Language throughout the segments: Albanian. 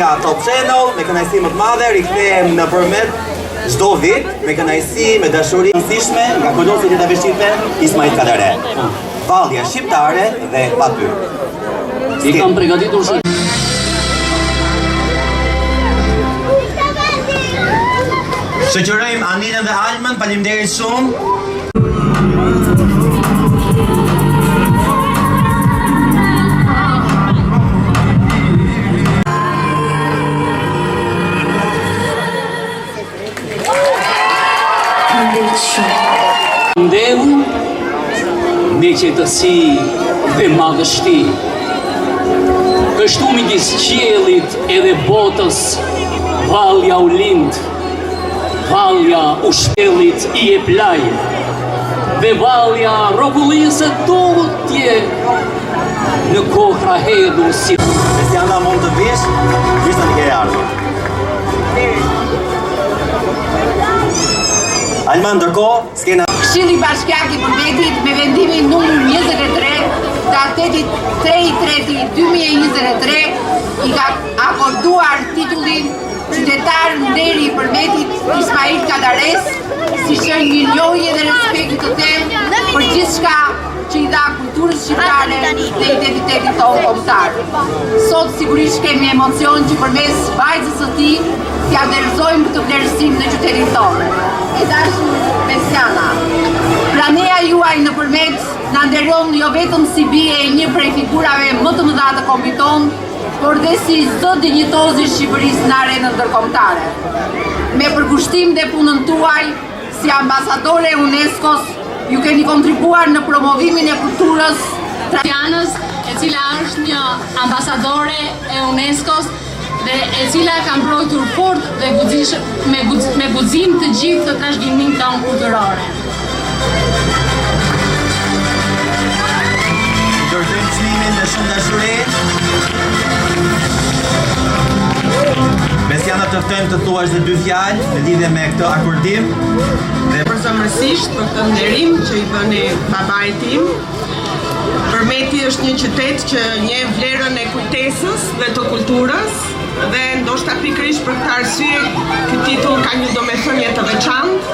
nga Top Channel, me kënaqësi më të madhe, rikthehem në përmet çdo vit me kënaqësi, me dashuri të rëndësishme nga kolosi i Taveshqipe, Ismail Kadare. Vallja shqiptare dhe patyr. I kam përgatitur se shoqërojmë Aninën dhe Almën, faleminderit shumë. Ndehu me qetësi dhe madhështi, kështu midis qiellit edhe botës, vallja u lind, vallja u shpellit i e plaj, dhe vallja rrogullisë dotje në kohra hedhur si. Mesiana mund të vish, gjithë në kere ardhur. Alma, ndërkohë, skena Këshilli Bashkiak i Përmetit me vendimin numër 23 datetit 3/3/2023 i ka akorduar titullin qytetar nderi i Përmetit Ismail Kadares, si që një njohje dhe respekti të tem për gjithçka që i dha kulturës shqiptare dhe identitetit tonë kombëtar. Sot sigurisht kemi emocion që përmes vajzës së tij t'ia vlerësojmë këtë vlerësim në qytetin tonë. E dashur Mesiana, pranea juaj në Përmet na nderon jo vetëm si bie e një prej figurave më të mëdha të kombit tonë, por dhe si çdo dinjitoz i Shqipërisë në arenën ndërkombëtare. Me përkushtim dhe punën tuaj si ambasadore e UNESCO-s, ju keni kontribuar në promovimin e kulturës Janës, e cila është një ambasadore e UNESCO-s dhe e cila ka mbrojtur fort dhe me guxim të gjithë të trashëgiminë tonë kulturore. Dorëzojmë çmimin me shumë dashuri. Mesiana, të ftojmë të thuash dhe 2 fjalë në lidhje me këtë akordim. Përzemërsisht për këtë nderim që i bëni babait tim. Përmeti është një qytet që njeh vlerën e kujtesës dhe të kulturës dhe ndoshta pikërisht për këtë arsye ky titull ka një domethënie të veçantë.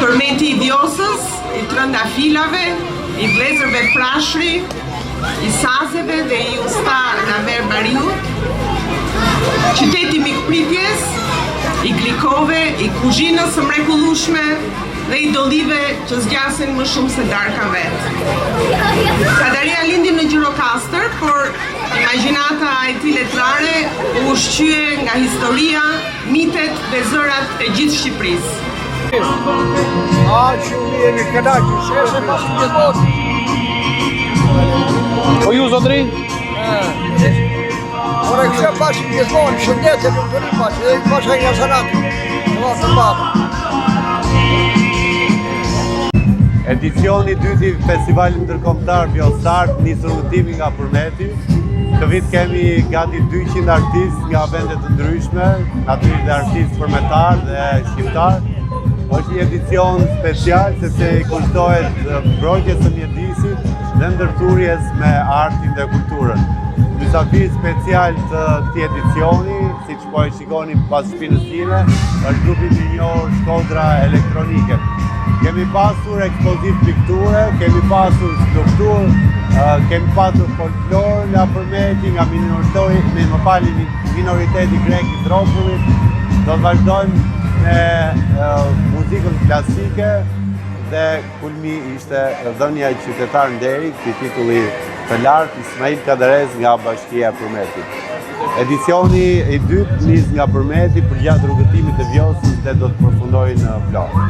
Përmeti i Vjosës, i trëndafilave, i vlezërve prashri, i sazeve dhe i usta Naver Bariut. Qyteti mikpritjes, i glikove, i kuzhinës së mrekullueshme dhe i dollive që zgjasin më shumë se darka vetë. Kadaria lindi në Gjirokastër, por imagjinata e tij letrare u ushqye nga historia, mitet dhe zërat e gjithë Shqipërisë. Që mi e një kënaqur, sheshe pas një gjithmonë. Po ju, zotëri? Ora kësha pas një gjithmonë, shëndetje nuk të një pas, edhe i pasha një sanati, të të babë. Edicioni 2 i Festivalit Ndërkombëtar Vjosart nisur rrugëtimi nga Përmeti. Këtë vit kemi gati 200 artistë nga vende të ndryshme, natyrisht dhe artistë përmetar dhe shqiptar. Është një edicion special sepse i kushtohet mbrojtjes së mjedisit dhe ndërthurjes me artin dhe kulturën. Mysafir special të këtij edicioni, siç po e shikoni pas shpinës time, është grupi minor Shkodra Elektronike. Kemi pasur ekspozit pikture, kemi pasur skulpturë, kemi pasur folklor nga Përmeti, nga minoriteti grek i Tropullit. Do të vazhdojmë me muzikën klasike dhe kulmi ishte dhënia e qytetar nderi, këtij titulli të lartë Ismail Kadares nga Bashkia e Përmetit. Edicioni i dytë nis nga Përmeti përgjatë rrugëtimit të Vjosës dhe do të përfundojë në Florë.